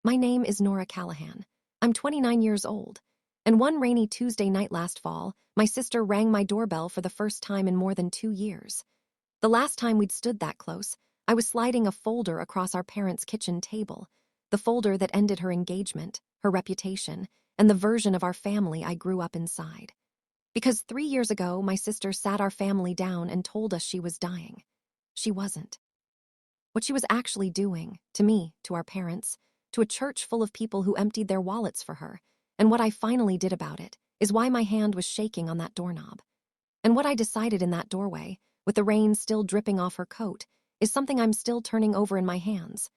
My name is Nora Callahan. I'm 29 years old. And one rainy Tuesday night last fall, my sister rang my doorbell for the first time in more than 2 years. The last time we'd stood that close, I was sliding a folder across our parents' kitchen table, the folder that ended her engagement, her reputation, and the version of our family I grew up inside. Because 3 years ago, my sister sat our family down and told us she was dying. She wasn't. What she was actually doing, to me, to our parents, to a church full of people who emptied their wallets for her, and what I finally did about it, is why my hand was shaking on that doorknob. And what I decided in that doorway, with the rain still dripping off her coat, is something I'm still turning over in my hands.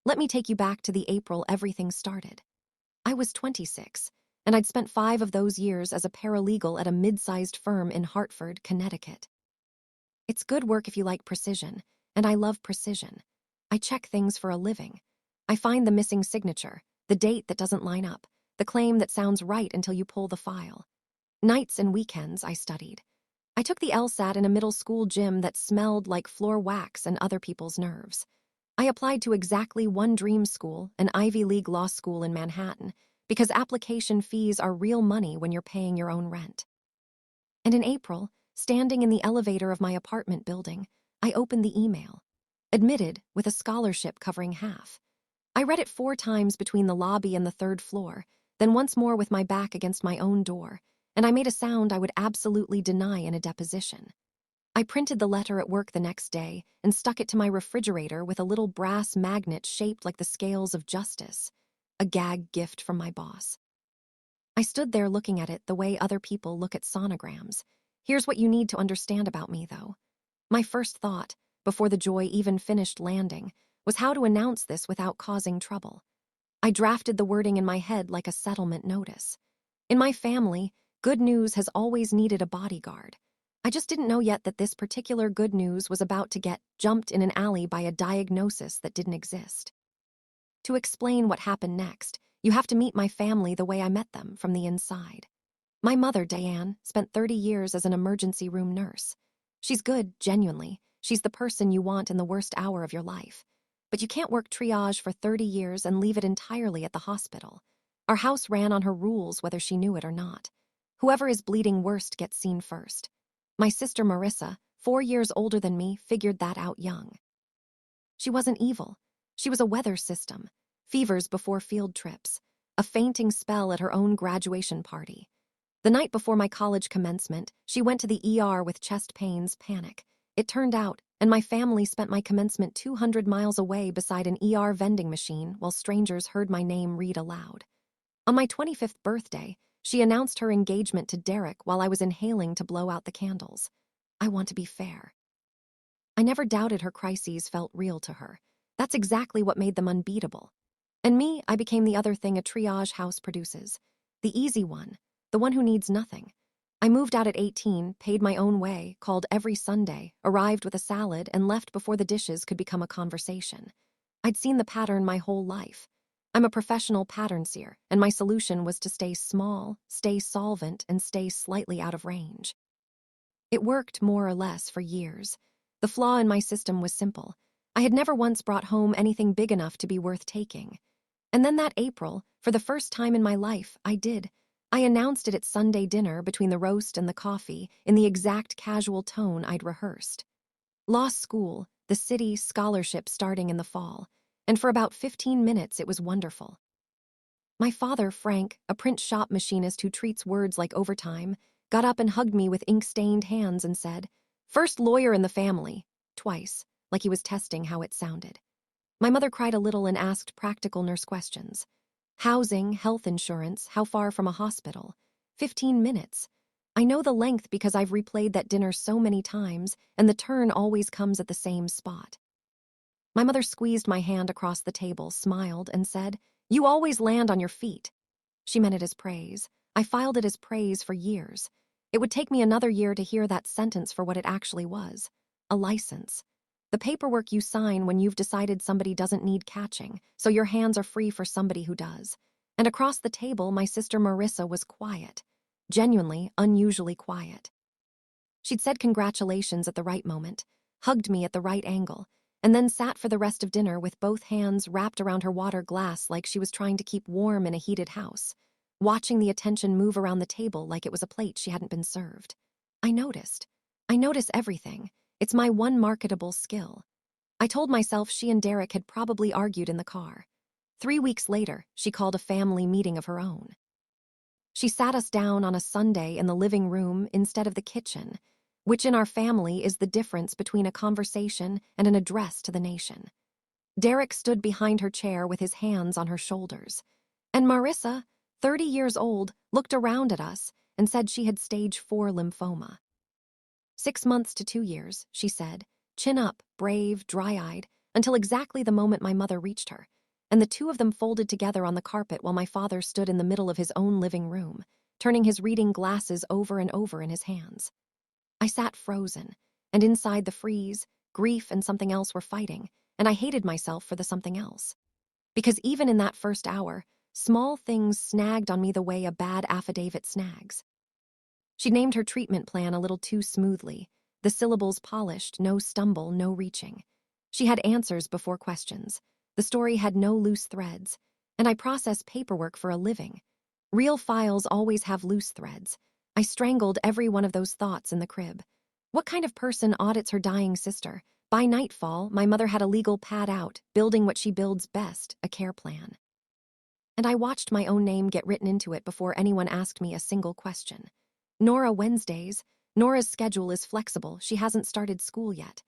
Let me take you back to the April everything started. I was 26, and I'd spent 5 of those years as a paralegal at a mid-sized firm in Hartford, Connecticut. It's good work if you like precision, and I love precision. I check things for a living. I find the missing signature, the date that doesn't line up, the claim that sounds right until you pull the file. Nights and weekends, I studied. I took the LSAT in a middle school gym that smelled like floor wax and other people's nerves. I applied to exactly one dream school, an Ivy League law school in Manhattan, because application fees are real money when you're paying your own rent. And in April, standing in the elevator of my apartment building, I opened the email. Admitted, with a scholarship covering half. I read it 4 times between the lobby and the 3rd floor, then once more with my back against my own door, and I made a sound I would absolutely deny in a deposition. I printed the letter at work the next day and stuck it to my refrigerator with a little brass magnet shaped like the scales of justice, a gag gift from my boss. I stood there looking at it the way other people look at sonograms. Here's what you need to understand about me, though. My first thought, before the joy even finished landing, was how to announce this without causing trouble. I drafted the wording in my head like a settlement notice. In my family, good news has always needed a bodyguard. I just didn't know yet that this particular good news was about to get jumped in an alley by a diagnosis that didn't exist. To explain what happened next, you have to meet my family the way I met them, from the inside. My mother, Diane, spent 30 years as an emergency room nurse. She's good, genuinely. She's the person you want in the worst hour of your life. But you can't work triage for 30 years and leave it entirely at the hospital. Our house ran on her rules whether she knew it or not. Whoever is bleeding worst gets seen first. My sister Marissa, 4 years older than me, figured that out young. She wasn't evil. She was a weather system. Fevers before field trips. A fainting spell at her own graduation party. The night before my college commencement, she went to the ER with chest pains, panic. It turned out, and my family spent my commencement 200 miles away beside an ER vending machine while strangers heard my name read aloud. On my 25th birthday, she announced her engagement to Derek while I was inhaling to blow out the candles. I want to be fair. I never doubted her crises felt real to her. That's exactly what made them unbeatable. And me, I became the other thing a triage house produces. The easy one, the one who needs nothing. I moved out at 18, paid my own way, called every Sunday, arrived with a salad, and left before the dishes could become a conversation. I'd seen the pattern my whole life. I'm a professional pattern seer, and my solution was to stay small, stay solvent, and stay slightly out of range. It worked more or less for years. The flaw in my system was simple. I had never once brought home anything big enough to be worth taking. And then that April, for the first time in my life, I did. I announced it at Sunday dinner between the roast and the coffee in the exact casual tone I'd rehearsed. Law school, the city, scholarship starting in the fall, and for about 15 minutes it was wonderful. My father, Frank, a print shop machinist who treats words like overtime, got up and hugged me with ink-stained hands and said, "First lawyer in the family," twice, like he was testing how it sounded. My mother cried a little and asked practical nurse questions. Housing, health insurance, how far from a hospital? 15 minutes. I know the length because I've replayed that dinner so many times, and the turn always comes at the same spot. My mother squeezed my hand across the table, smiled, and said, "You always land on your feet." She meant it as praise. I filed it as praise for years. It would take me another year to hear that sentence for what it actually was. A license. The paperwork you sign when you've decided somebody doesn't need catching, so your hands are free for somebody who does. And across the table, my sister Marissa was quiet. Genuinely, unusually quiet. She'd said congratulations at the right moment, hugged me at the right angle, and then sat for the rest of dinner with both hands wrapped around her water glass like she was trying to keep warm in a heated house, watching the attention move around the table like it was a plate she hadn't been served. I noticed. I notice everything. It's my one marketable skill. I told myself she and Derek had probably argued in the car. 3 weeks later, she called a family meeting of her own. She sat us down on a Sunday in the living room instead of the kitchen, which in our family is the difference between a conversation and an address to the nation. Derek stood behind her chair with his hands on her shoulders, and Marissa, 30 years old, looked around at us and said she had stage 4 lymphoma. 6 months to 2 years, she said, chin up, brave, dry-eyed, until exactly the moment my mother reached her, and the two of them folded together on the carpet while my father stood in the middle of his own living room, turning his reading glasses over and over in his hands. I sat frozen, and inside the freeze, grief and something else were fighting, and I hated myself for the something else. Because even in that first hour, small things snagged on me the way a bad affidavit snags. She named her treatment plan a little too smoothly, the syllables polished, no stumble, no reaching. She had answers before questions. The story had no loose threads, and I process paperwork for a living. Real files always have loose threads. I strangled every one of those thoughts in the crib. What kind of person audits her dying sister? By nightfall, my mother had a legal pad out, building what she builds best, a care plan. And I watched my own name get written into it before anyone asked me a single question. Nora Wednesdays. Nora's schedule is flexible. She hasn't started school yet.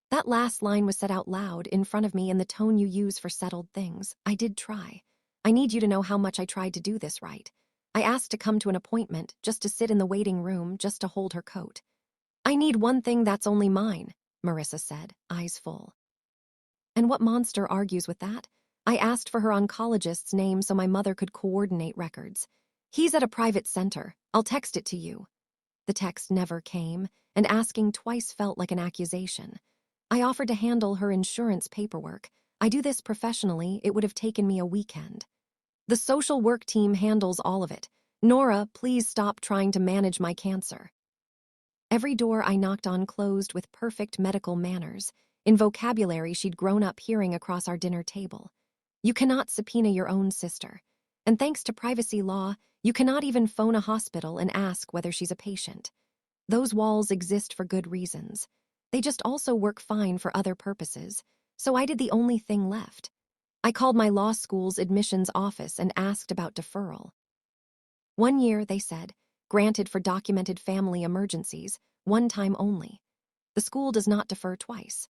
That last line was said out loud in front of me in the tone you use for settled things. I did try. I need you to know how much I tried to do this right. I asked to come to an appointment, just to sit in the waiting room, just to hold her coat. I need one thing that's only mine, Marissa said, eyes full. And what monster argues with that? I asked for her oncologist's name so my mother could coordinate records. He's at a private center. I'll text it to you. The text never came, and asking twice felt like an accusation. I offered to handle her insurance paperwork. I do this professionally. It would have taken me a weekend. The social work team handles all of it. Nora, please stop trying to manage my cancer. Every door I knocked on closed with perfect medical manners, in vocabulary she'd grown up hearing across our dinner table. You cannot subpoena your own sister. And thanks to privacy law, you cannot even phone a hospital and ask whether she's a patient. Those walls exist for good reasons. They just also work fine for other purposes, so I did the only thing left. I called my law school's admissions office and asked about deferral. 1 year, they said, granted for documented family emergencies, 1 time only. The school does not defer twice.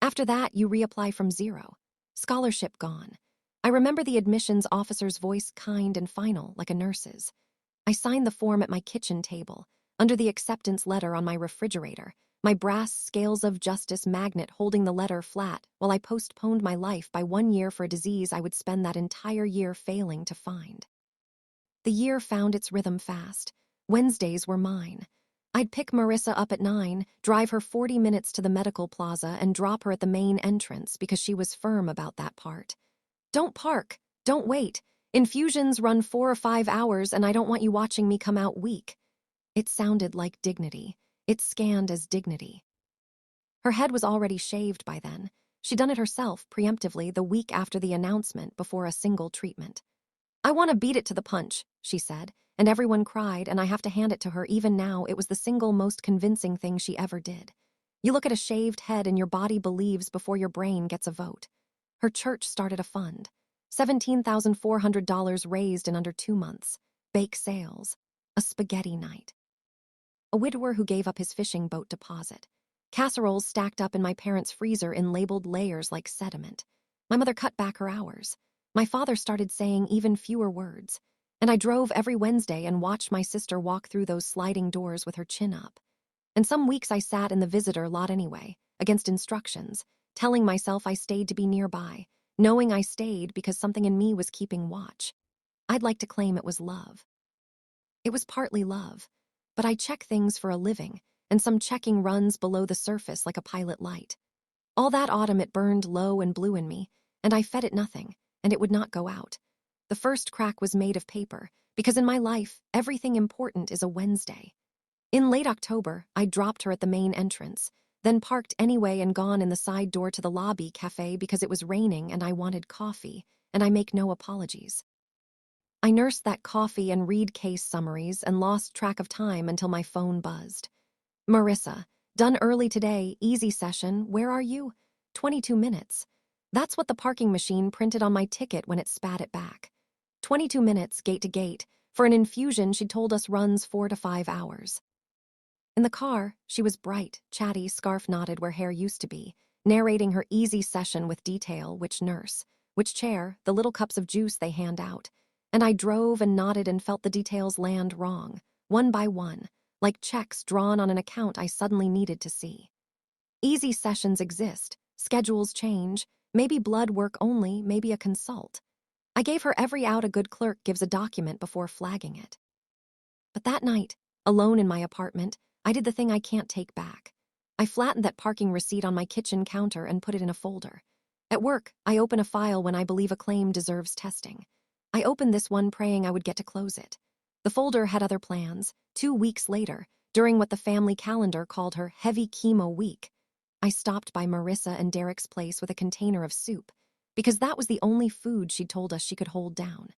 After that, you reapply from 0. Scholarship gone. I remember the admissions officer's voice kind and final, like a nurse's. I signed the form at my kitchen table, under the acceptance letter on my refrigerator, my brass scales of justice magnet holding the letter flat while I postponed my life by 1 year for a disease I would spend that entire year failing to find. The year found its rhythm fast. Wednesdays were mine. I'd pick Marissa up at 9, drive her 40 minutes to the medical plaza, and drop her at the main entrance because she was firm about that part. Don't park. Don't wait. Infusions run 4 or 5 hours, and I don't want you watching me come out weak. It sounded like dignity. It scanned as dignity. Her head was already shaved by then. She'd done it herself, preemptively, the week after the announcement before a single treatment. I want to beat it to the punch, she said, and everyone cried, and I have to hand it to her. Even now, it was the single most convincing thing she ever did. You look at a shaved head and your body believes before your brain gets a vote. Her church started a fund. $17,400 raised in under 2 months. Bake sales. A spaghetti night. A widower who gave up his fishing boat deposit. Casseroles stacked up in my parents' freezer in labeled layers like sediment. My mother cut back her hours. My father started saying even fewer words. And I drove every Wednesday and watched my sister walk through those sliding doors with her chin up. And some weeks I sat in the visitor lot anyway, against instructions, telling myself I stayed to be nearby, knowing I stayed because something in me was keeping watch. I'd like to claim it was love. It was partly love, but I check things for a living, and some checking runs below the surface like a pilot light. All that autumn it burned low and blue in me, and I fed it nothing, and it would not go out. The first crack was made of paper, because in my life, everything important is a Wednesday. In late October, I dropped her at the main entrance, then parked anyway and gone in the side door to the lobby cafe because it was raining and I wanted coffee, and I make no apologies. I nursed that coffee and read case summaries and lost track of time until my phone buzzed. Marissa, done early today, easy session, where are you? 22 minutes. That's what the parking machine printed on my ticket when it spat it back. 22 minutes, gate to gate. For an infusion she told us runs 4 to 5 hours. In the car, she was bright, chatty, scarf knotted where hair used to be, narrating her easy session with detail, which nurse, which chair, the little cups of juice they hand out. And I drove and nodded and felt the details land wrong, one by one, like checks drawn on an account I suddenly needed to see. Easy sessions exist, schedules change, maybe blood work only, maybe a consult. I gave her every out a good clerk gives a document before flagging it. But that night, alone in my apartment, I did the thing I can't take back. I flattened that parking receipt on my kitchen counter and put it in a folder. At work, I open a file when I believe a claim deserves testing. I opened this one praying I would get to close it. The folder had other plans. 2 weeks later, during what the family calendar called her heavy chemo week, I stopped by Marissa and Derek's place with a container of soup, because that was the only food she'd told us she could hold down.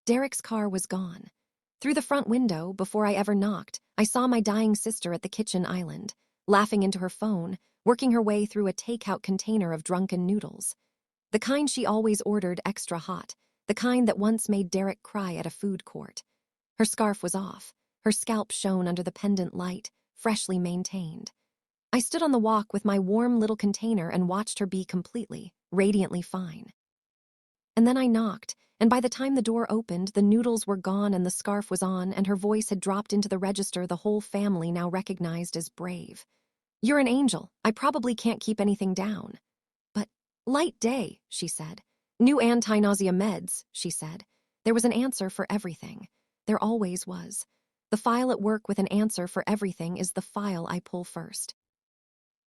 Derek's car was gone. Through the front window, before I ever knocked, I saw my dying sister at the kitchen island, laughing into her phone, working her way through a takeout container of drunken noodles. The kind she always ordered extra hot, the kind that once made Derek cry at a food court. Her scarf was off. Her scalp shone under the pendant light, freshly maintained. I stood on the walk with my warm little container and watched her be completely, radiantly fine. And then I knocked, and by the time the door opened, the noodles were gone and the scarf was on, and her voice had dropped into the register the whole family now recognized as brave. "You're an angel. I probably can't keep anything down." "But, light day," she said. "New anti-nausea meds," she said. There was an answer for everything. There always was. The file at work with an answer for everything is the file I pull first.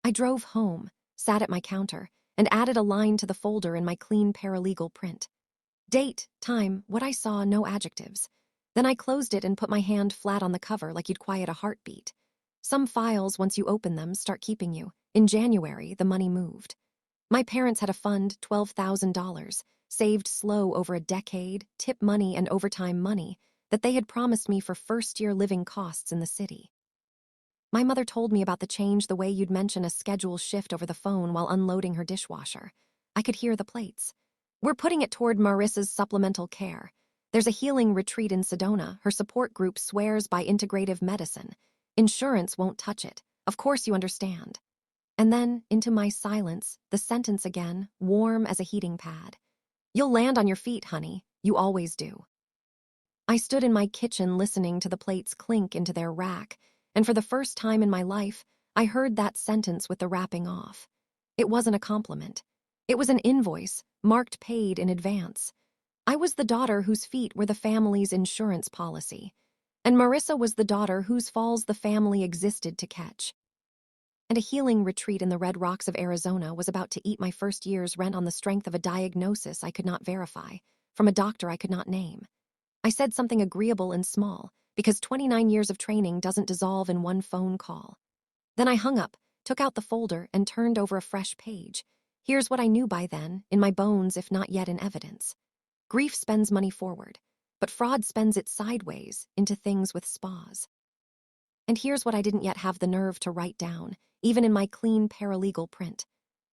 I drove home, sat at my counter, and added a line to the folder in my clean paralegal print. Date, time, what I saw, no adjectives. Then I closed it and put my hand flat on the cover like you'd quiet a heartbeat. Some files, once you open them, start keeping you. In January, the money moved. My parents had a fund, $12,000, saved slow over a decade, tip money and overtime money, that they had promised me for first-year living costs in the city. My mother told me about the change the way you'd mention a schedule shift over the phone while unloading her dishwasher. I could hear the plates. "We're putting it toward Marissa's supplemental care. There's a healing retreat in Sedona. Her support group swears by integrative medicine. Insurance won't touch it. Of course you understand." And then, into my silence, the sentence again, warm as a heating pad. "You'll land on your feet, honey. You always do." I stood in my kitchen listening to the plates clink into their rack, and for the first time in my life, I heard that sentence with the wrapping off. It wasn't a compliment. It was an invoice, marked paid in advance. I was the daughter whose feet were the family's insurance policy, and Marissa was the daughter whose falls the family existed to catch. And a healing retreat in the Red Rocks of Arizona was about to eat my first year's rent on the strength of a diagnosis I could not verify, from a doctor I could not name. I said something agreeable and small, because 29 years of training doesn't dissolve in one phone call. Then I hung up, took out the folder, and turned over a fresh page. Here's what I knew by then, in my bones if not yet in evidence. Grief spends money forward, but fraud spends it sideways, into things with spas. And here's what I didn't yet have the nerve to write down, even in my clean paralegal print.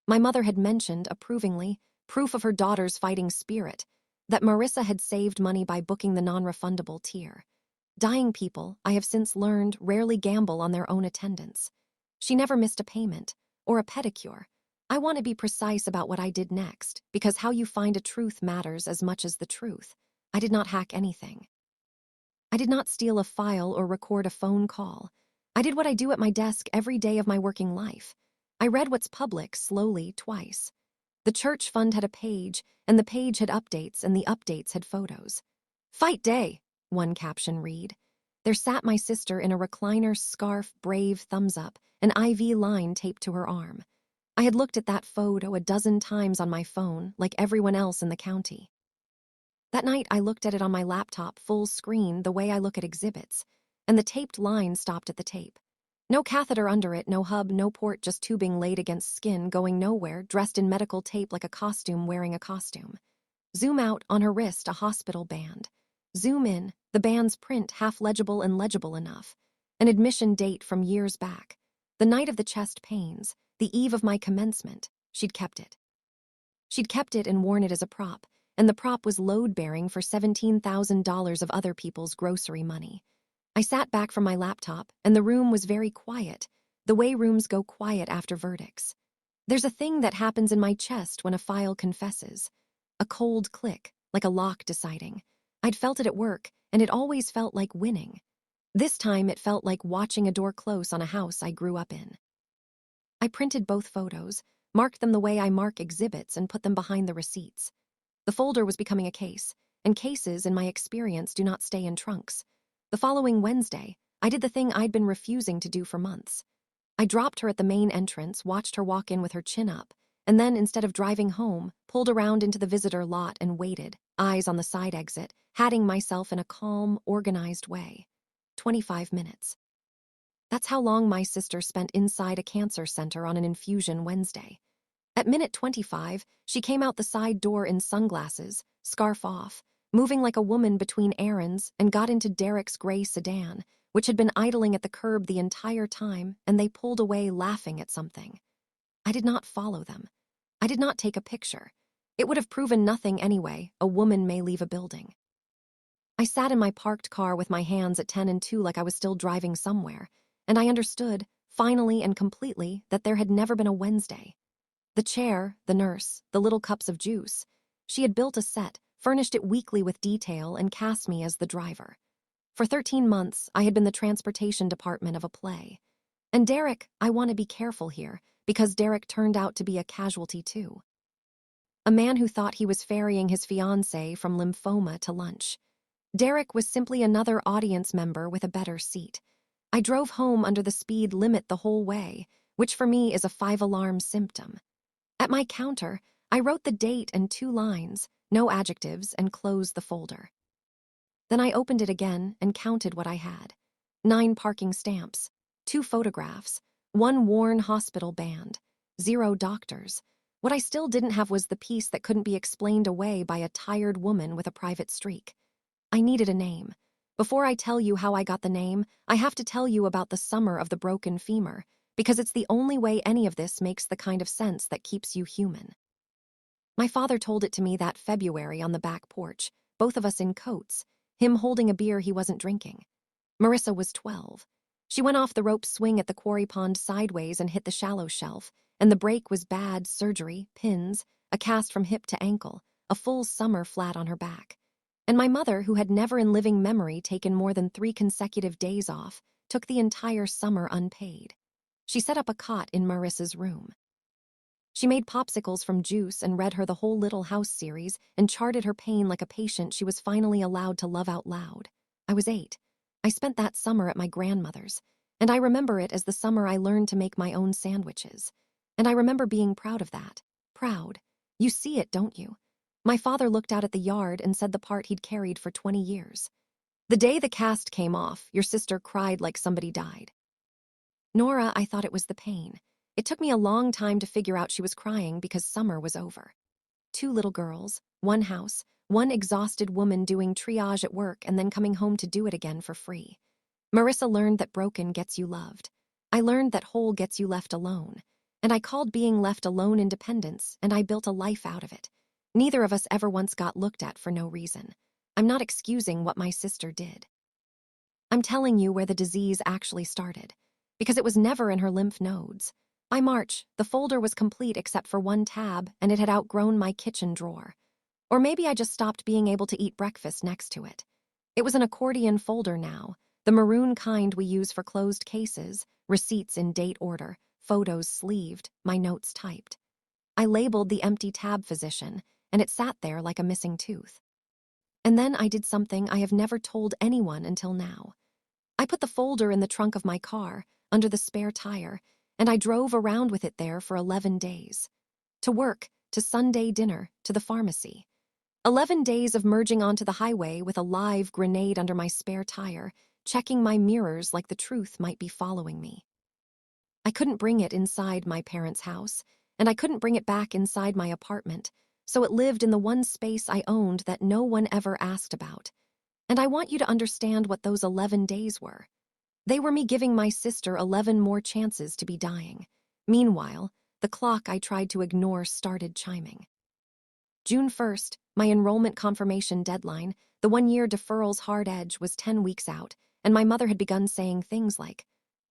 My mother had mentioned, approvingly, proof of her daughter's fighting spirit, that Marissa had saved money by booking the non-refundable tier. Dying people, I have since learned, rarely gamble on their own attendance. She never missed a payment, or a pedicure. I want to be precise about what I did next, because how you find a truth matters as much as the truth. I did not hack anything. I did not steal a file or record a phone call. I did what I do at my desk every day of my working life. I read what's public slowly twice. The church fund had a page, and the page had updates, and the updates had photos. "Fight day," one caption read. There sat my sister in a recliner, scarf, brave, thumbs up, an IV line taped to her arm. I had looked at that photo a dozen times on my phone, like everyone else in the county. That night I looked at it on my laptop full screen the way I look at exhibits, and the taped line stopped at the tape. No catheter under it, no hub, no port, just tubing laid against skin, going nowhere, dressed in medical tape like a costume wearing a costume. Zoom out, on her wrist, a hospital band. Zoom in, the band's print half legible and legible enough. An admission date from years back. The night of the chest pains, the eve of my commencement. She'd kept it. She'd kept it and worn it as a prop, and the prop was load-bearing for $17,000 of other people's grocery money. I sat back from my laptop, and the room was very quiet, the way rooms go quiet after verdicts. There's a thing that happens in my chest when a file confesses. A cold click, like a lock deciding. I'd felt it at work, and it always felt like winning. This time it felt like watching a door close on a house I grew up in. I printed both photos, marked them the way I mark exhibits, and put them behind the receipts. The folder was becoming a case, and cases, in my experience, do not stay in trunks. The following Wednesday, I did the thing I'd been refusing to do for months. I dropped her at the main entrance, watched her walk in with her chin up, and then, instead of driving home, pulled around into the visitor lot and waited, eyes on the side exit, hatting myself in a calm, organized way. 25 minutes. That's how long my sister spent inside a cancer center on an infusion Wednesday. At minute 25, she came out the side door in sunglasses, scarf off, moving like a woman between errands, and got into Derek's gray sedan, which had been idling at the curb the entire time, and they pulled away laughing at something. I did not follow them. I did not take a picture. It would have proven nothing anyway. A woman may leave a building. I sat in my parked car with my hands at 10 and 2 like I was still driving somewhere, and I understood, finally and completely, that there had never been a Wednesday. The chair, the nurse, the little cups of juice. She had built a set, furnished it weekly with detail, and cast me as the driver. For 13 months, I had been the transportation department of a play. And Derek, I want to be careful here, because Derek turned out to be a casualty too. A man who thought he was ferrying his fiancée from lymphoma to lunch. Derek was simply another audience member with a better seat. I drove home under the speed limit the whole way, which for me is a 5-alarm symptom. At my counter, I wrote the date and 2 lines, no adjectives, and closed the folder. Then I opened it again and counted what I had. 9 parking stamps, 2 photographs, 1 worn hospital band, 0 doctors. What I still didn't have was the piece that couldn't be explained away by a tired woman with a private streak. I needed a name. Before I tell you how I got the name, I have to tell you about the summer of the broken femur, because it's the only way any of this makes the kind of sense that keeps you human. My father told it to me that February on the back porch, both of us in coats, him holding a beer he wasn't drinking. Marissa was 12. She went off the rope swing at the quarry pond sideways and hit the shallow shelf, and the break was bad: surgery, pins, a cast from hip to ankle, a full summer flat on her back. And my mother, who had never in living memory taken more than 3 consecutive days off, took the entire summer unpaid. She set up a cot in Marissa's room. She made popsicles from juice and read her the whole Little House series and charted her pain like a patient she was finally allowed to love out loud. I was 8. I spent that summer at my grandmother's, and I remember it as the summer I learned to make my own sandwiches. And I remember being proud of that. Proud. You see it, don't you? My father looked out at the yard and said the part he'd carried for 20 years. The day the cast came off, your sister cried like somebody died. Nora, I thought it was the pain. It took me a long time to figure out she was crying because summer was over. 2 little girls, 1 house, 1 exhausted woman doing triage at work and then coming home to do it again for free. Marissa learned that broken gets you loved. I learned that whole gets you left alone. And I called being left alone independence, and I built a life out of it. Neither of us ever once got looked at for no reason. I'm not excusing what my sister did. I'm telling you where the disease actually started, because it was never in her lymph nodes. By March, the folder was complete except for 1 tab, and it had outgrown my kitchen drawer. Or maybe I just stopped being able to eat breakfast next to it. It was an accordion folder now, the maroon kind we use for closed cases, receipts in date order, photos sleeved, my notes typed. I labeled the empty tab physician, and it sat there like a missing tooth. And then I did something I have never told anyone until now. I put the folder in the trunk of my car, under the spare tire, and I drove around with it there for 11 days. To work, to Sunday dinner, to the pharmacy. 11 days of merging onto the highway with a live grenade under my spare tire, checking my mirrors like the truth might be following me. I couldn't bring it inside my parents' house, and I couldn't bring it back inside my apartment, so it lived in the one space I owned that no one ever asked about. And I want you to understand what those 11 days were. They were me giving my sister 11 more chances to be dying. Meanwhile, the clock I tried to ignore started chiming. June 1st, my enrollment confirmation deadline, the one-year deferral's hard edge, was 10 weeks out, and my mother had begun saying things like,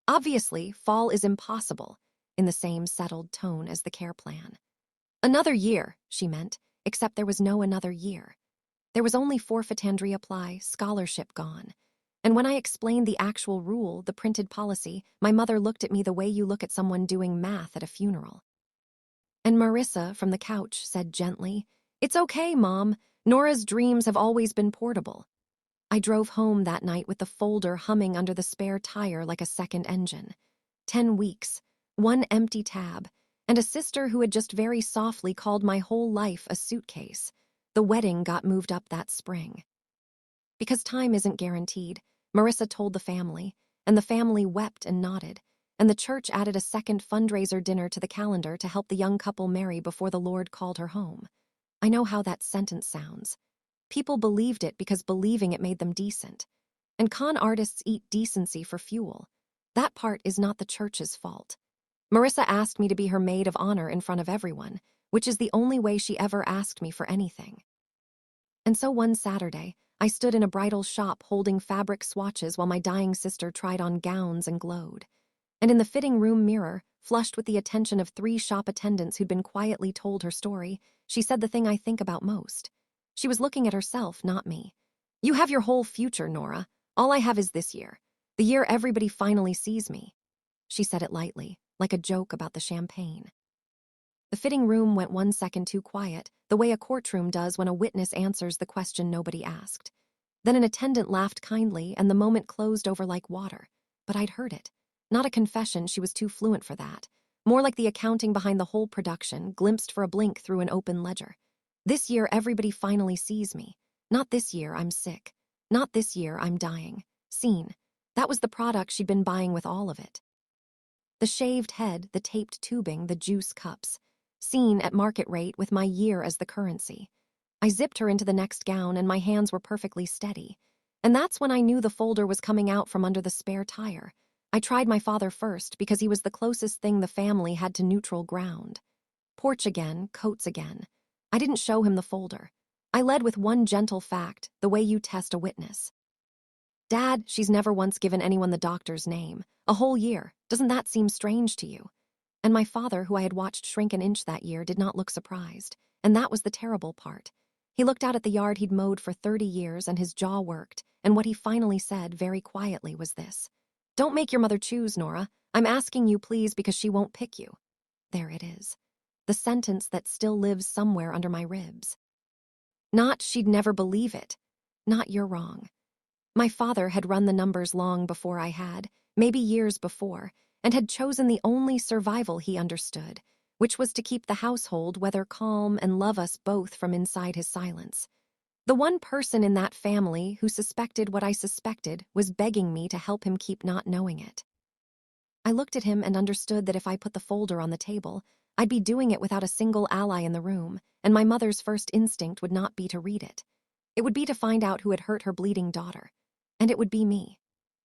"Obviously, fall is impossible," in the same settled tone as the care plan. Another year, she meant, except there was no another year. There was only forfeitandry apply, scholarship gone. And when I explained the actual rule, the printed policy, my mother looked at me the way you look at someone doing math at a funeral. And Marissa, from the couch, said gently, "It's okay, Mom. Nora's dreams have always been portable." I drove home that night with the folder humming under the spare tire like a second engine. 10 weeks, one empty tab, and a sister who had just very softly called my whole life a suitcase. The wedding got moved up that spring. Because time isn't guaranteed, Marissa told the family, and the family wept and nodded, and the church added a second fundraiser dinner to the calendar to help the young couple marry before the Lord called her home. I know how that sentence sounds. People believed it because believing it made them decent. And con artists eat decency for fuel. That part is not the church's fault. Marissa asked me to be her maid of honor in front of everyone, which is the only way she ever asked me for anything. And so one Saturday, I stood in a bridal shop holding fabric swatches while my dying sister tried on gowns and glowed. And in the fitting room mirror, flushed with the attention of 3 shop attendants who'd been quietly told her story, she said the thing I think about most. She was looking at herself, not me. "You have your whole future, Nora. All I have is this year. The year everybody finally sees me." She said it lightly, like a joke about the champagne. The fitting room went 1 second too quiet, the way a courtroom does when a witness answers the question nobody asked. Then an attendant laughed kindly, and the moment closed over like water. But I'd heard it. Not a confession, she was too fluent for that. More like the accounting behind the whole production, glimpsed for a blink through an open ledger. This year, everybody finally sees me. Not this year, I'm sick. Not this year, I'm dying. Seen. That was the product she'd been buying with all of it. The shaved head, the taped tubing, the juice cups. Seen at market rate with my year as the currency. I zipped her into the next gown, and my hands were perfectly steady. And that's when I knew the folder was coming out from under the spare tire. I tried my father first because he was the closest thing the family had to neutral ground. Porch again, coats again. I didn't show him the folder. I led with one gentle fact, the way you test a witness. "Dad, she's never once given anyone the doctor's name. A whole year. Doesn't that seem strange to you?" And my father, who I had watched shrink an inch that year, did not look surprised. And that was the terrible part. He looked out at the yard he'd mowed for 30 years, and his jaw worked, and what he finally said, very quietly, was this: "Don't make your mother choose, Nora. I'm asking you, please, because she won't pick you." There it is. The sentence that still lives somewhere under my ribs. Not she'd never believe it. Not you're wrong. My father had run the numbers long before I had, maybe years before, and had chosen the only survival he understood, which was to keep the household weather calm and love us both from inside his silence. The one person in that family who suspected what I suspected was begging me to help him keep not knowing it. I looked at him and understood that if I put the folder on the table, I'd be doing it without a single ally in the room, and my mother's first instinct would not be to read it. It would be to find out who had hurt her bleeding daughter. And it would be me.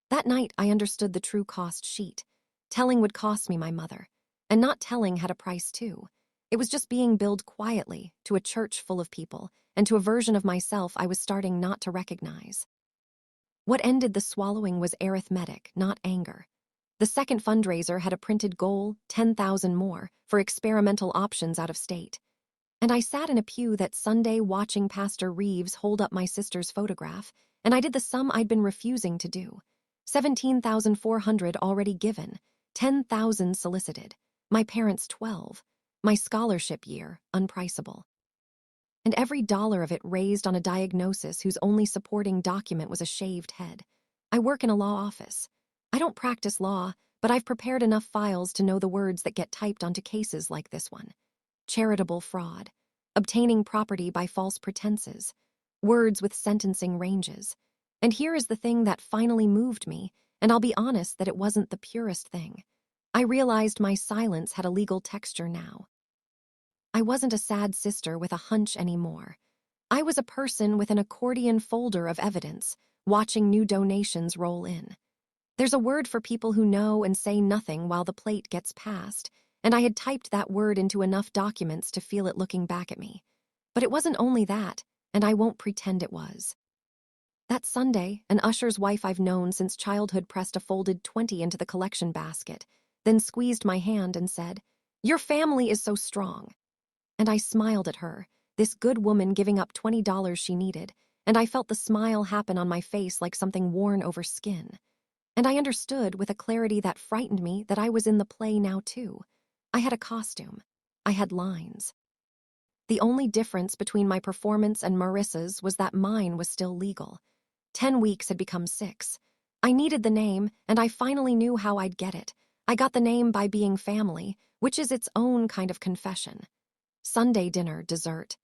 That night, I understood the true cost sheet. Telling would cost me my mother. And not telling had a price too. It was just being billed quietly, to a church full of people, and to a version of myself I was starting not to recognize. What ended the swallowing was arithmetic, not anger. The second fundraiser had a printed goal, 10,000 more, for experimental options out of state. And I sat in a pew that Sunday watching Pastor Reeves hold up my sister's photograph, and I did the sum I'd been refusing to do. 17,400 already given, 10,000 solicited, my parents' 12, my scholarship year, unpriceable. And every dollar of it raised on a diagnosis whose only supporting document was a shaved head. I work in a law office. I don't practice law, but I've prepared enough files to know the words that get typed onto cases like this one. Charitable fraud, obtaining property by false pretenses, words with sentencing ranges. And here is the thing that finally moved me, and I'll be honest that it wasn't the purest thing. I realized my silence had a legal texture now. I wasn't a sad sister with a hunch anymore. I was a person with an accordion folder of evidence, watching new donations roll in. There's a word for people who know and say nothing while the plate gets passed, and I had typed that word into enough documents to feel it looking back at me. But it wasn't only that, and I won't pretend it was. That Sunday, an usher's wife I've known since childhood pressed a folded 20 into the collection basket, then squeezed my hand and said, "Your family is so strong." And I smiled at her, this good woman giving up $20 she needed, and I felt the smile happen on my face like something worn over skin. And I understood with a clarity that frightened me that I was in the play now too. I had a costume. I had lines. The only difference between my performance and Marissa's was that mine was still legal. 10 weeks had become 6. I needed the name, and I finally knew how I'd get it. I got the name by being family, which is its own kind of confession. Sunday dinner, dessert.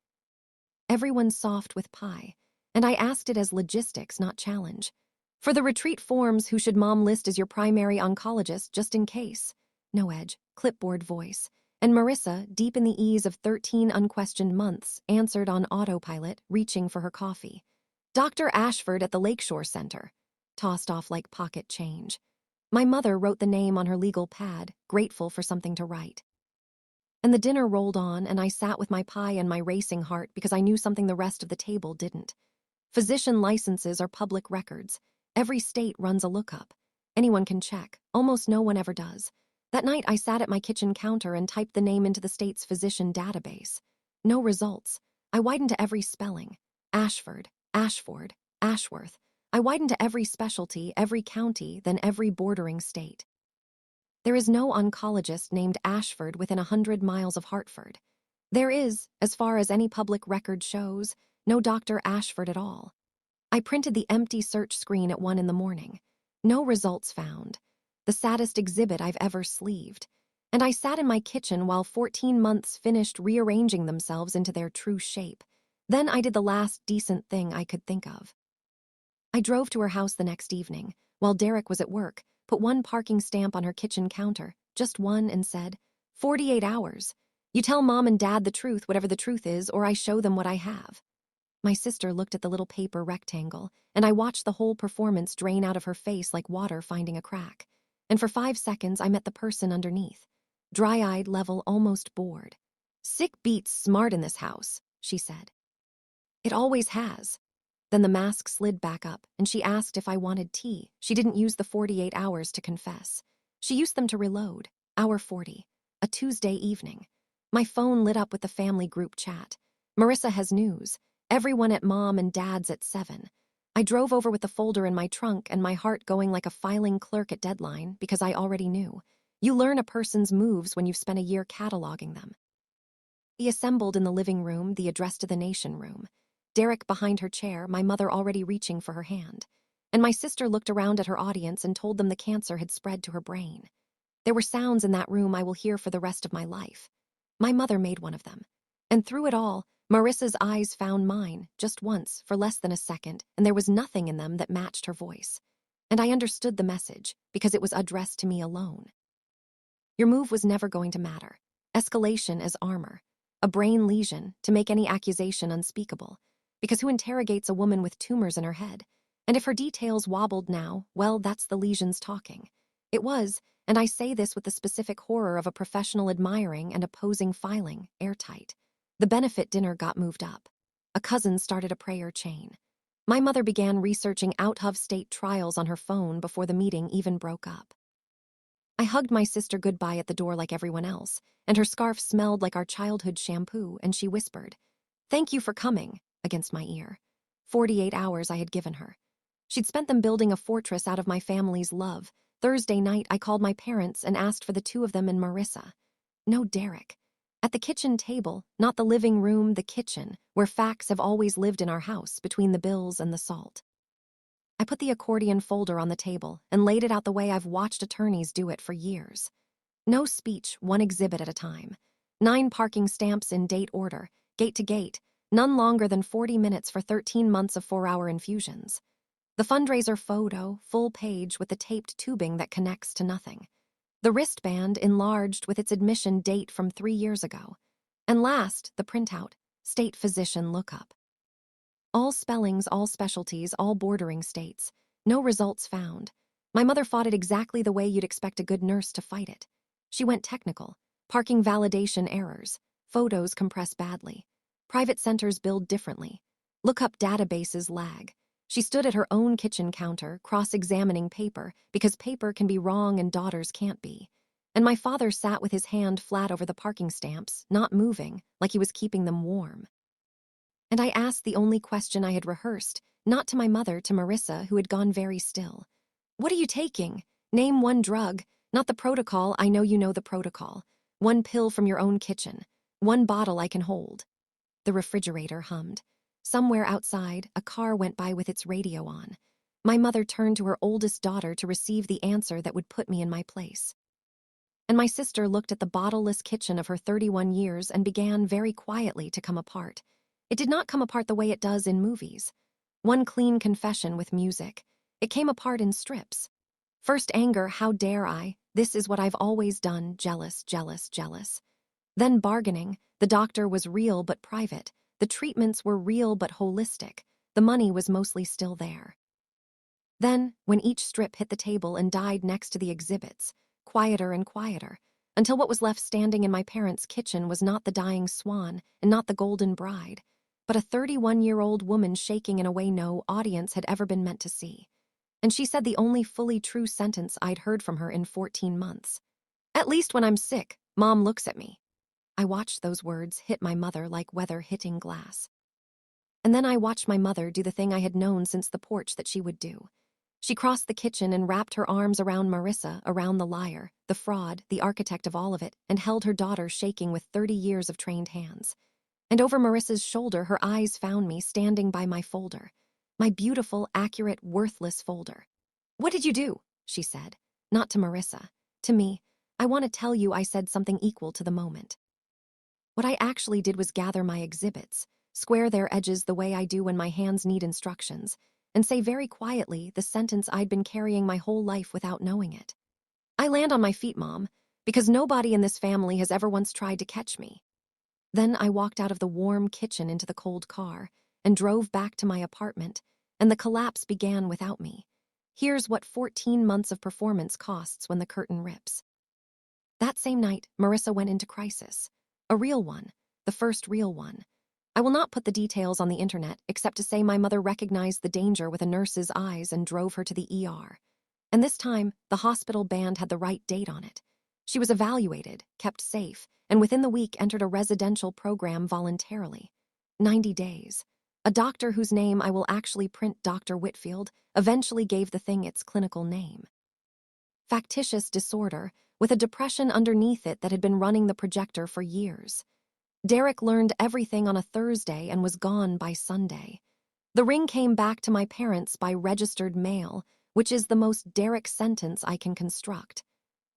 Everyone's soft with pie, and I asked it as logistics, not challenge. For the retreat forms, who should mom list as your primary oncologist just in case? No edge, clipboard voice. And Marissa, deep in the ease of 13 unquestioned months, answered on autopilot, reaching for her coffee. Dr. Ashford at the Lakeshore Center. Tossed off like pocket change. My mother wrote the name on her legal pad, grateful for something to write. And the dinner rolled on, and I sat with my pie and my racing heart because I knew something the rest of the table didn't. Physician licenses are public records. Every state runs a lookup. Anyone can check. Almost no one ever does. That night, I sat at my kitchen counter and typed the name into the state's physician database. No results. I widened to every spelling. Ashford, Ashford, Ashworth. I widened to every specialty, every county, then every bordering state. There is no oncologist named Ashford within 100 miles of Hartford. There is, as far as any public record shows, no Dr. Ashford at all. I printed the empty search screen at 1 in the morning. No results found. The saddest exhibit I've ever sleeved. And I sat in my kitchen while 14 months finished rearranging themselves into their true shape. Then I did the last decent thing I could think of. I drove to her house the next evening, while Derek was at work, put one parking stamp on her kitchen counter, just one, and said, 48 hours. You tell mom and dad the truth, whatever the truth is, or I show them what I have. My sister looked at the little paper rectangle, and I watched the whole performance drain out of her face like water finding a crack. And for 5 seconds, I met the person underneath. Dry-eyed, level, almost bored. "Sick beats smart in this house," she said. "It always has." Then the mask slid back up, and she asked if I wanted tea. She didn't use the 48 hours to confess. She used them to reload. Hour 40. A Tuesday evening. My phone lit up with the family group chat. Marissa has news. Everyone at mom and dad's at 7. I drove over with the folder in my trunk and my heart going like a filing clerk at deadline because I already knew. You learn a person's moves when you've spent a year cataloging them. We assembled in the living room, the address to the nation room. Derek behind her chair, my mother already reaching for her hand. And my sister looked around at her audience and told them the cancer had spread to her brain. There were sounds in that room I will hear for the rest of my life. My mother made one of them. And through it all, Marissa's eyes found mine, just once, for less than a second, and there was nothing in them that matched her voice. And I understood the message, because it was addressed to me alone. Your move was never going to matter. Escalation as armor. A brain lesion, to make any accusation unspeakable. Because who interrogates a woman with tumors in her head? And if her details wobbled now, well, that's the lesions talking. It was, and I say this with the specific horror of a professional admiring and opposing filing, airtight. The benefit dinner got moved up. A cousin started a prayer chain. My mother began researching out-of-state trials on her phone before the meeting even broke up. I hugged my sister goodbye at the door like everyone else, and her scarf smelled like our childhood shampoo, and she whispered, "Thank you for coming," against my ear. 48 hours I had given her. She'd spent them building a fortress out of my family's love. Thursday night, I called my parents and asked for the two of them and Marissa. No Derek. At the kitchen table, not the living room, the kitchen, where facts have always lived in our house, between the bills and the salt. I put the accordion folder on the table and laid it out the way I've watched attorneys do it for years. No speech, one exhibit at a time. 9 parking stamps in date order, gate to gate, none longer than 40 minutes for 13 months of 4-hour infusions. The fundraiser photo, full page with the taped tubing that connects to nothing. The wristband enlarged with its admission date from 3 years ago. And last, the printout, state physician lookup. All spellings, all specialties, all bordering states. No results found. My mother fought it exactly the way you'd expect a good nurse to fight it. She went technical, parking validation errors, photos compress badly, private centers build differently, lookup databases lag. She stood at her own kitchen counter, cross-examining paper, because paper can be wrong and daughters can't be. And my father sat with his hand flat over the parking stamps, not moving, like he was keeping them warm. And I asked the only question I had rehearsed, not to my mother, to Marissa, who had gone very still. What are you taking? Name one drug. Not the protocol, I know you know the protocol. One pill from your own kitchen. One bottle I can hold. The refrigerator hummed. Somewhere outside, a car went by with its radio on. My mother turned to her oldest daughter to receive the answer that would put me in my place. And my sister looked at the bottleless kitchen of her 31 years and began very quietly to come apart. It did not come apart the way it does in movies. One clean confession with music. It came apart in strips. First anger, how dare I? This is what I've always done, jealous, jealous, jealous. Then bargaining, the doctor was real but private. The treatments were real but holistic. The money was mostly still there. Then, when each strip hit the table and died next to the exhibits, quieter and quieter, until what was left standing in my parents' kitchen was not the dying swan and not the golden bride, but a 31-year-old woman shaking in a way no audience had ever been meant to see. And she said the only fully true sentence I'd heard from her in 14 months. At least when I'm sick, Mom looks at me. I watched those words hit my mother like weather hitting glass. And then I watched my mother do the thing I had known since the porch that she would do. She crossed the kitchen and wrapped her arms around Marissa, around the liar, the fraud, the architect of all of it, and held her daughter shaking with 30 years of trained hands. And over Marissa's shoulder, her eyes found me standing by my folder. My beautiful, accurate, worthless folder. What did you do? She said. Not to Marissa. To me. I want to tell you I said something equal to the moment. What I actually did was gather my exhibits, square their edges the way I do when my hands need instructions, and say very quietly the sentence I'd been carrying my whole life without knowing it. I land on my feet, Mom, because nobody in this family has ever once tried to catch me. Then I walked out of the warm kitchen into the cold car and drove back to my apartment, and the collapse began without me. Here's what 14 months of performance costs when the curtain rips. That same night, Marissa went into crisis. A real one, the first real one. I will not put the details on the internet except to say my mother recognized the danger with a nurse's eyes and drove her to the ER. And this time, the hospital band had the right date on it. She was evaluated, kept safe, and within the week entered a residential program voluntarily. 90 days. A doctor whose name I will actually print, Dr. Whitfield, eventually gave the thing its clinical name. Factitious disorder, with a depression underneath it that had been running the projector for years. Derek learned everything on a Thursday and was gone by Sunday. The ring came back to my parents by registered mail, which is the most Derek sentence I can construct.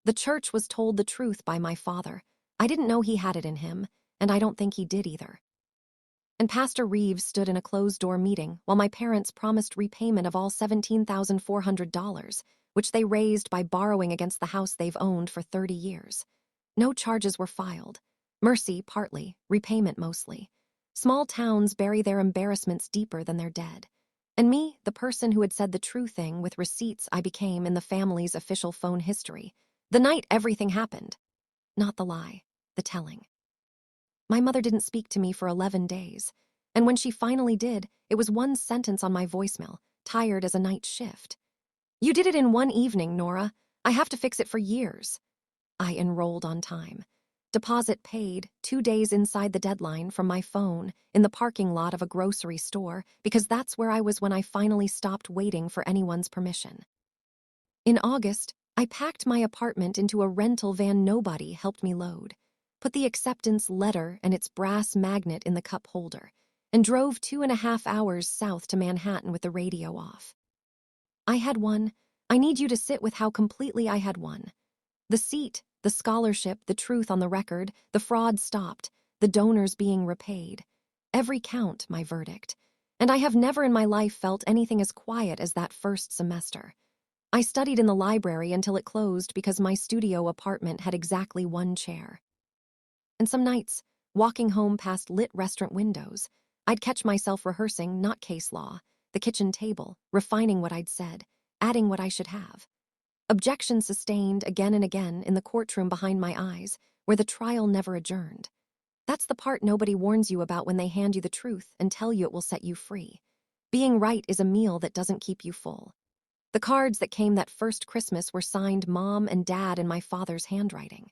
The church was told the truth by my father. I didn't know he had it in him, and I don't think he did either. And Pastor Reeves stood in a closed-door meeting while my parents promised repayment of all $17,400, which they raised by borrowing against the house they've owned for 30 years. No charges were filed. Mercy, partly. Repayment, mostly. Small towns bury their embarrassments deeper than their dead. And me, the person who had said the true thing with receipts I became in the family's official phone history. The night everything happened. Not the lie, the telling. My mother didn't speak to me for 11 days. And when she finally did, it was one sentence on my voicemail, tired as a night shift. You did it in one evening, Nora. I have to fix it for years. I enrolled on time. Deposit paid, 2 days inside the deadline from my phone in the parking lot of a grocery store because that's where I was when I finally stopped waiting for anyone's permission. In August, I packed my apartment into a rental van nobody helped me load, put the acceptance letter and its brass magnet in the cup holder, and drove 2.5 hours south to Manhattan with the radio off. I had won. I need you to sit with how completely I had won. The seat, the scholarship, the truth on the record, the fraud stopped, the donors being repaid. Every count, my verdict. And I have never in my life felt anything as quiet as that first semester. I studied in the library until it closed because my studio apartment had exactly one chair. And some nights, walking home past lit restaurant windows, I'd catch myself rehearsing not case law, the kitchen table, refining what I'd said, adding what I should have. Objection sustained again and again in the courtroom behind my eyes, where the trial never adjourned. That's the part nobody warns you about when they hand you the truth and tell you it will set you free. Being right is a meal that doesn't keep you full. The cards that came that first Christmas were signed Mom and Dad in my father's handwriting.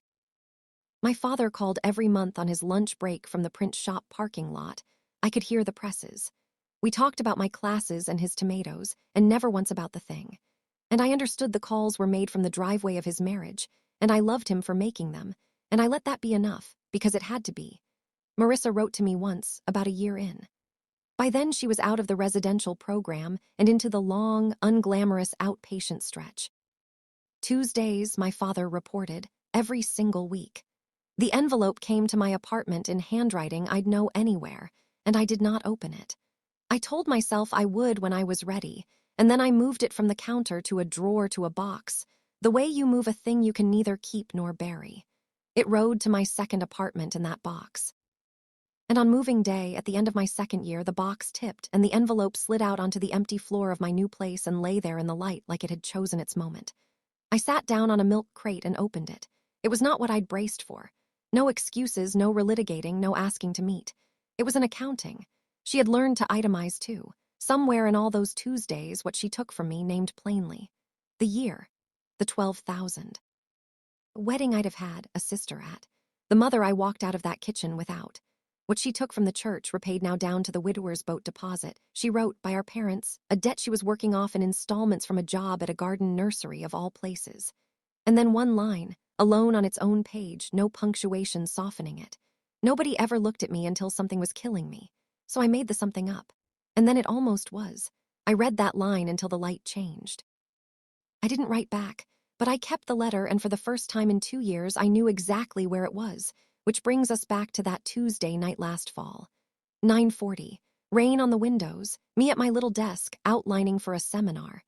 My father called every month on his lunch break from the print shop parking lot. I could hear the presses. We talked about my classes and his tomatoes, and never once about the thing. And I understood the calls were made from the driveway of his marriage, and I loved him for making them, and I let that be enough, because it had to be. Marissa wrote to me once, about a year in. By then she was out of the residential program and into the long, unglamorous outpatient stretch. Tuesdays, my father reported, every single week. The envelope came to my apartment in handwriting I'd know anywhere, and I did not open it. I told myself I would when I was ready, and then I moved it from the counter to a drawer to a box, the way you move a thing you can neither keep nor bury. It rode to my second apartment in that box. And on moving day, at the end of my second year, the box tipped and the envelope slid out onto the empty floor of my new place and lay there in the light like it had chosen its moment. I sat down on a milk crate and opened it. It was not what I'd braced for. No excuses, no relitigating, no asking to meet. It was an accounting. She had learned to itemize too. Somewhere in all those Tuesdays, what she took from me named plainly. The year. The 12,000. A wedding I'd have had a sister at. The mother I walked out of that kitchen without. What she took from the church repaid now down to the widower's boat deposit. She wrote, by our parents, a debt she was working off in installments from a job at a garden nursery of all places. And then one line, alone on its own page, no punctuation softening it. Nobody ever looked at me until something was killing me. So I made the something up. And then it almost was. I read that line until the light changed. I didn't write back, but I kept the letter, and for the first time in 2 years, I knew exactly where it was. Which brings us back to that Tuesday night last fall. 9:40, rain on the windows, me at my little desk, outlining for a seminar.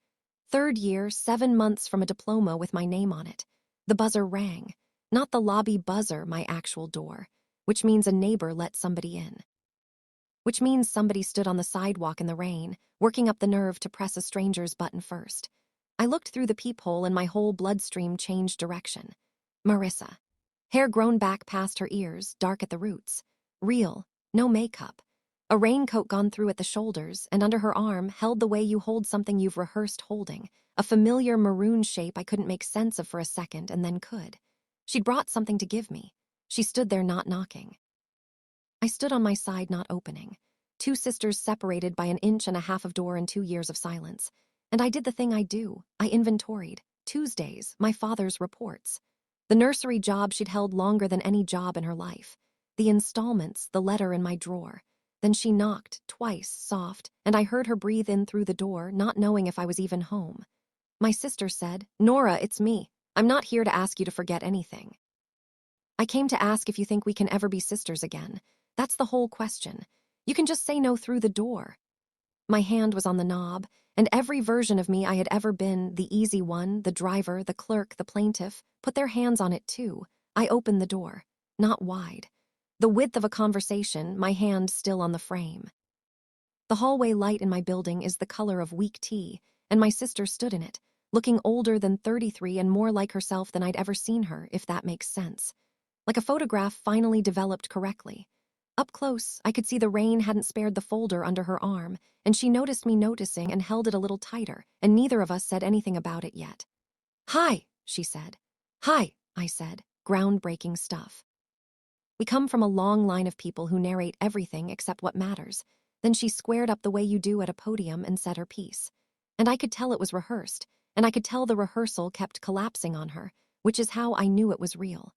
Third year, 7 months from a diploma with my name on it. The buzzer rang. Not the lobby buzzer, my actual door. Which means a neighbor let somebody in. Which means somebody stood on the sidewalk in the rain, working up the nerve to press a stranger's button first. I looked through the peephole and my whole bloodstream changed direction. Marissa. Hair grown back past her ears, dark at the roots. Real, no makeup. A raincoat gone through at the shoulders, and under her arm, held the way you hold something you've rehearsed holding. A familiar maroon shape I couldn't make sense of for a second, and then could. She'd brought something to give me. She stood there not knocking. I stood on my side not opening. Two sisters separated by 1.5 inches of door and 2 years of silence. And I did the thing I do. I inventoried. Tuesdays, my father's reports. The nursery job she'd held longer than any job in her life. The installments, the letter in my drawer. Then she knocked, twice, soft, and I heard her breathe in through the door, not knowing if I was even home. My sister said, Nora, it's me. I'm not here to ask you to forget anything. I came to ask if you think we can ever be sisters again. That's the whole question. You can just say no through the door. My hand was on the knob, and every version of me I had ever been, the easy one, the driver, the clerk, the plaintiff, put their hands on it too. I opened the door. Not wide. The width of a conversation, my hand still on the frame. The hallway light in my building is the color of weak tea, and my sister stood in it, looking older than 33 and more like herself than I'd ever seen her, if that makes sense. Like a photograph finally developed correctly. Up close, I could see the rain hadn't spared the folder under her arm, and she noticed me noticing and held it a little tighter, and neither of us said anything about it yet. Hi, she said. Hi, I said, groundbreaking stuff. We come from a long line of people who narrate everything except what matters. Then she squared up the way you do at a podium and said her piece. And I could tell it was rehearsed, and I could tell the rehearsal kept collapsing on her, which is how I knew it was real.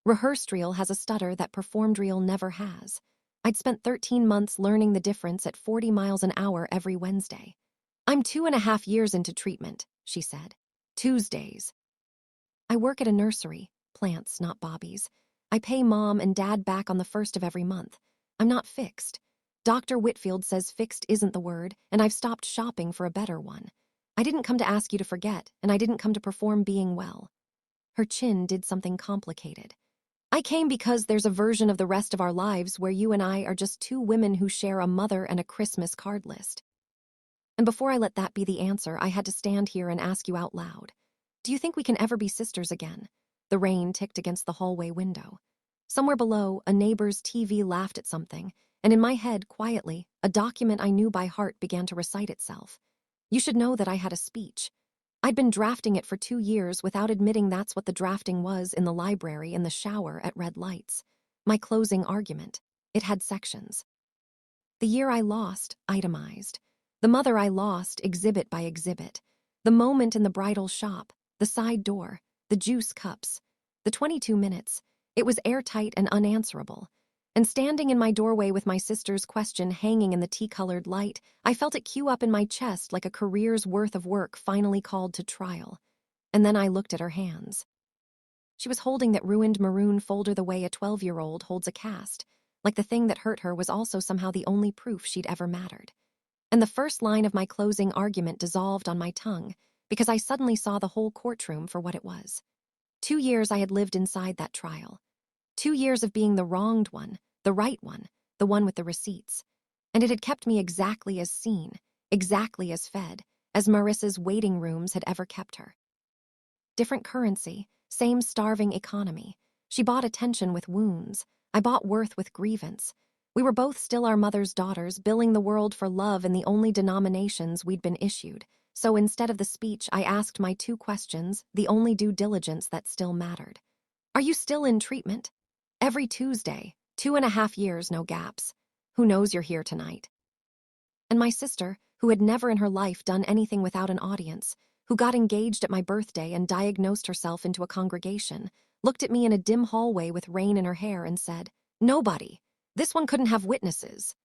Rehearsed reel has a stutter that performed reel never has. I'd spent 13 months learning the difference at 40 miles an hour every Wednesday. I'm 2.5 years into treatment, she said. Tuesdays. I work at a nursery, plants, not bobbies. I pay Mom and Dad back on the 1st of every month. I'm not fixed. Dr. Whitfield says fixed isn't the word, and I've stopped shopping for a better one. I didn't come to ask you to forget, and I didn't come to perform being well. Her chin did something complicated. I came because there's a version of the rest of our lives where you and I are just two women who share a mother and a Christmas card list. And before I let that be the answer, I had to stand here and ask you out loud. Do you think we can ever be sisters again? The rain ticked against the hallway window. Somewhere below, a neighbor's TV laughed at something, and in my head, quietly, a document I knew by heart began to recite itself. You should know that I had a speech. I'd been drafting it for 2 years without admitting that's what the drafting was in the library, in the shower, at red lights. My closing argument. It had sections. The year I lost, itemized. The mother I lost, exhibit by exhibit. The moment in the bridal shop, the side door, the juice cups, the 22 minutes. It was airtight and unanswerable. And standing in my doorway with my sister's question hanging in the tea-colored light, I felt it queue up in my chest like a career's worth of work finally called to trial. And then I looked at her hands. She was holding that ruined maroon folder the way a 12-year-old holds a cast, like the thing that hurt her was also somehow the only proof she'd ever mattered. And the first line of my closing argument dissolved on my tongue because I suddenly saw the whole courtroom for what it was. 2 years I had lived inside that trial. 2 years of being the wronged one, the right one, the one with the receipts. And it had kept me exactly as seen, exactly as fed, as Marissa's waiting rooms had ever kept her. Different currency, same starving economy. She bought attention with wounds. I bought worth with grievance. We were both still our mother's daughters, billing the world for love in the only denominations we'd been issued. So instead of the speech, I asked my 2 questions, the only due diligence that still mattered. Are you still in treatment? Every Tuesday, 2.5 years, no gaps. Who knows you're here tonight? And my sister, who had never in her life done anything without an audience, who got engaged at my birthday and diagnosed herself into a congregation, looked at me in a dim hallway with rain in her hair and said, "Nobody. This one couldn't have witnesses."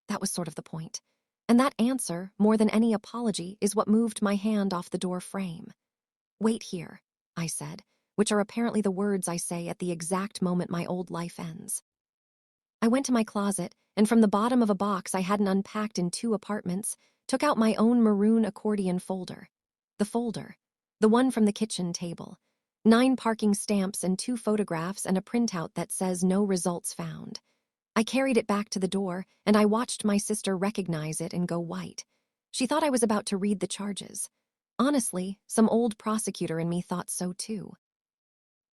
That was sort of the point. And that answer, more than any apology, is what moved my hand off the door frame. "Wait here," I said, which are apparently the words I say at the exact moment my old life ends. I went to my closet, and from the bottom of a box I hadn't unpacked in 2 apartments, took out my own maroon accordion folder. The folder. The one from the kitchen table. 9 parking stamps and 2 photographs and a printout that says no results found. I carried it back to the door, and I watched my sister recognize it and go white. She thought I was about to read the charges. Honestly, some old prosecutor in me thought so too.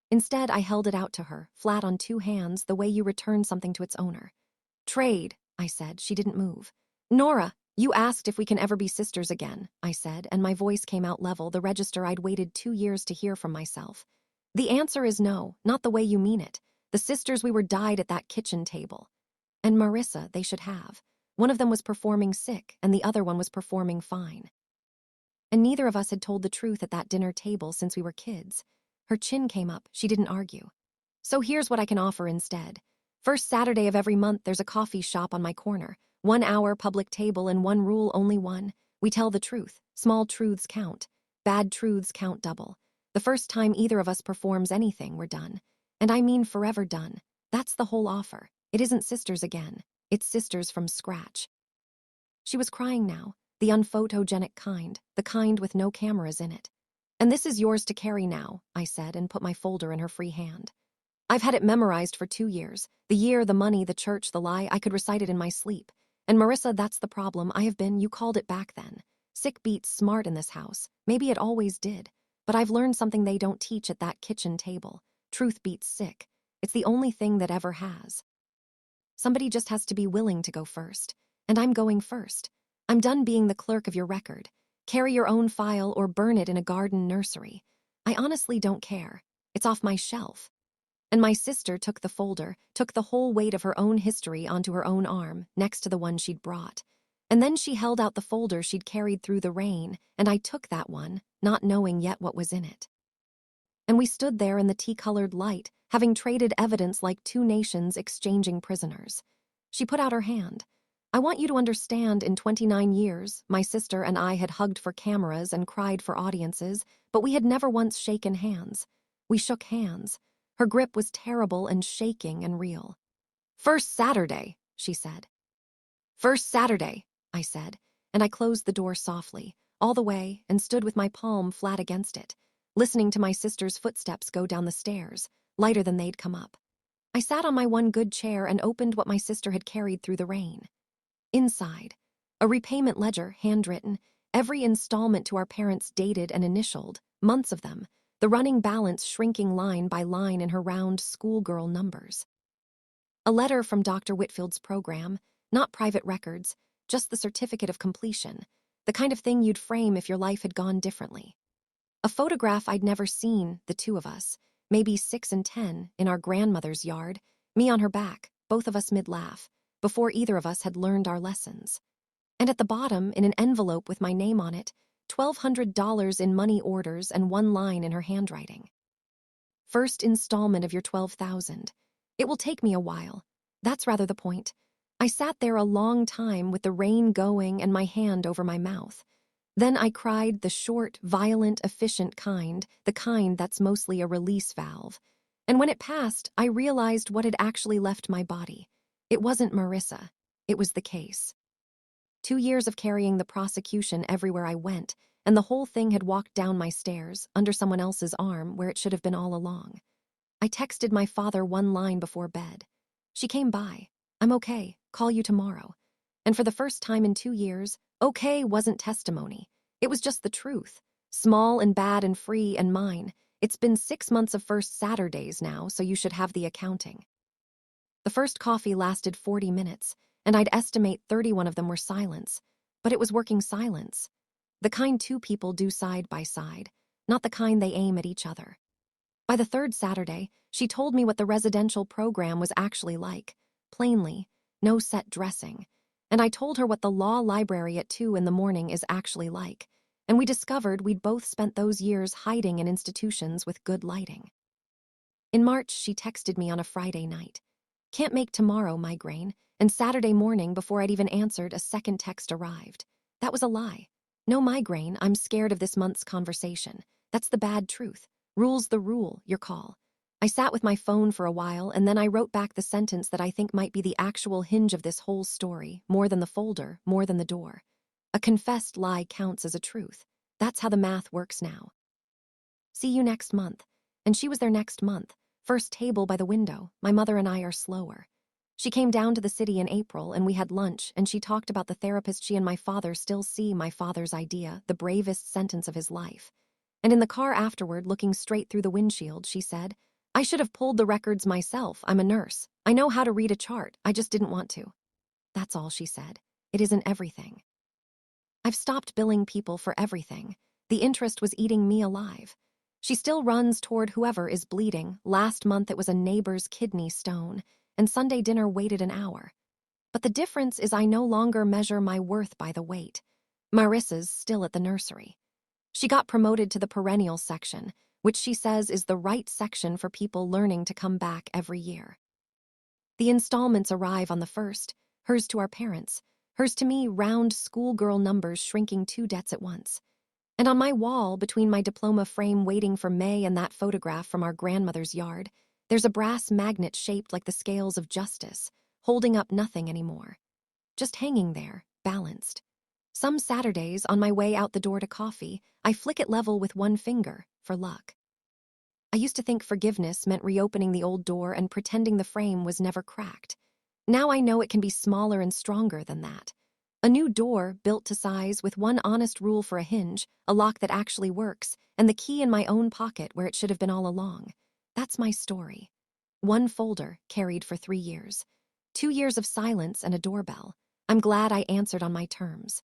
Instead, I held it out to her, flat on 2 hands, the way you return something to its owner. "Trade," I said. She didn't move. "Nora, you asked if we can ever be sisters again," I said, and my voice came out level, the register I'd waited 2 years to hear from myself. "The answer is no, not the way you mean it. The sisters we were died at that kitchen table. And Marissa, they should have. One of them was performing sick, and the other one was performing fine. And neither of us had told the truth at that dinner table since we were kids." Her chin came up. She didn't argue. "So here's what I can offer instead. First Saturday of every month, there's a coffee shop on my corner. 1 hour public table, and one rule, only one. We tell the truth. Small truths count. Bad truths count double. The first time either of us performs anything, we're done. And I mean forever done. That's the whole offer. It isn't sisters again. It's sisters from scratch." She was crying now, the unphotogenic kind, the kind with no cameras in it. "And this is yours to carry now," I said, and put my folder in her free hand. "I've had it memorized for 2 years. The year, the money, the church, the lie, I could recite it in my sleep. And Marissa, that's the problem. I have been, you called it back then. Sick beats smart in this house. Maybe it always did. But I've learned something they don't teach at that kitchen table. Truth beats sick. It's the only thing that ever has. Somebody just has to be willing to go first. And I'm going first. I'm done being the clerk of your record. Carry your own file or burn it in a garden nursery. I honestly don't care. It's off my shelf." And my sister took the folder, took the whole weight of her own history onto her own arm, next to the one she'd brought. And then she held out the folder she'd carried through the rain, and I took that one, not knowing yet what was in it. And we stood there in the tea-colored light, having traded evidence like 2 nations exchanging prisoners. She put out her hand. "I want you to understand, in 29 years, my sister and I had hugged for cameras and cried for audiences, but we had never once shaken hands. We shook hands. Her grip was terrible and shaking and real. "First Saturday," she said. "First Saturday," I said, and I closed the door softly, all the way, and stood with my palm flat against it, listening to my sister's footsteps go down the stairs, lighter than they'd come up. I sat on my one good chair and opened what my sister had carried through the rain. Inside, a repayment ledger, handwritten, every installment to our parents dated and initialed, months of them, the running balance shrinking line by line in her round schoolgirl numbers. A letter from Dr. Whitfield's program, not private records, just the certificate of completion, the kind of thing you'd frame if your life had gone differently. A photograph I'd never seen, the two of us, maybe 6 and 10, in our grandmother's yard, me on her back, both of us mid-laugh, before either of us had learned our lessons. And at the bottom, in an envelope with my name on it, $1,200 in money orders and one line in her handwriting. First installment of your $12,000. It will take me a while. That's rather the point. I sat there a long time with the rain going and my hand over my mouth. Then I cried the short, violent, efficient kind, the kind that's mostly a release valve. And when it passed, I realized what had actually left my body. It wasn't Marissa. It was the case. 2 years of carrying the prosecution everywhere I went, and the whole thing had walked down my stairs, under someone else's arm, where it should have been all along. I texted my father one line before bed. She came by. I'm okay. Call you tomorrow. And for the first time in 2 years, okay wasn't testimony. It was just the truth. Small and bad and free and mine. It's been 6 months of first Saturdays now, so you should have the accounting. The first coffee lasted 40 minutes, and I'd estimate 31 of them were silence. But it was working silence. The kind two people do side by side, not the kind they aim at each other. By the third Saturday, she told me what the residential program was actually like. Plainly, no set dressing. And I told her what the law library at 2 in the morning is actually like. And we discovered we'd both spent those years hiding in institutions with good lighting. In March, she texted me on a Friday night. Can't make tomorrow, migraine. And Saturday morning, before I'd even answered, a second text arrived. That was a lie. No migraine, I'm scared of this month's conversation. That's the bad truth. Rule's the rule, your call. I sat with my phone for a while, and then I wrote back the sentence that I think might be the actual hinge of this whole story, more than the folder, more than the door. A confessed lie counts as a truth. That's how the math works now. See you next month. And she was there next month. First table by the window. My mother and I are slower. She came down to the city in April, and we had lunch, and she talked about the therapist she and my father still see my father's idea, the bravest sentence of his life. And in the car afterward, looking straight through the windshield, she said, I should have pulled the records myself. I'm a nurse. I know how to read a chart. I just didn't want to. That's all she said. It isn't everything. I've stopped billing people for everything. The interest was eating me alive. She still runs toward whoever is bleeding. Last month it was a neighbor's kidney stone, and Sunday dinner waited an hour. But the difference is I no longer measure my worth by the weight. Marissa's still at the nursery. She got promoted to the perennial section, which she says is the right section for people learning to come back every year. The installments arrive on the 1st, hers to our parents, hers to me, round schoolgirl numbers shrinking 2 debts at once. And on my wall, between my diploma frame waiting for May and that photograph from our grandmother's yard, there's a brass magnet shaped like the scales of justice, holding up nothing anymore. Just hanging there, balanced. Some Saturdays, on my way out the door to coffee, I flick it level with one finger, for luck. I used to think forgiveness meant reopening the old door and pretending the frame was never cracked. Now I know it can be smaller and stronger than that. A new door, built to size, with one honest rule for a hinge, a lock that actually works, and the key in my own pocket where it should have been all along. That's my story. One folder, carried for 3 years. 2 years of silence and a doorbell. I'm glad I answered on my terms.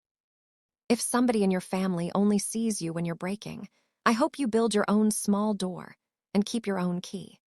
If somebody in your family only sees you when you're breaking, I hope you build your own small door and keep your own key.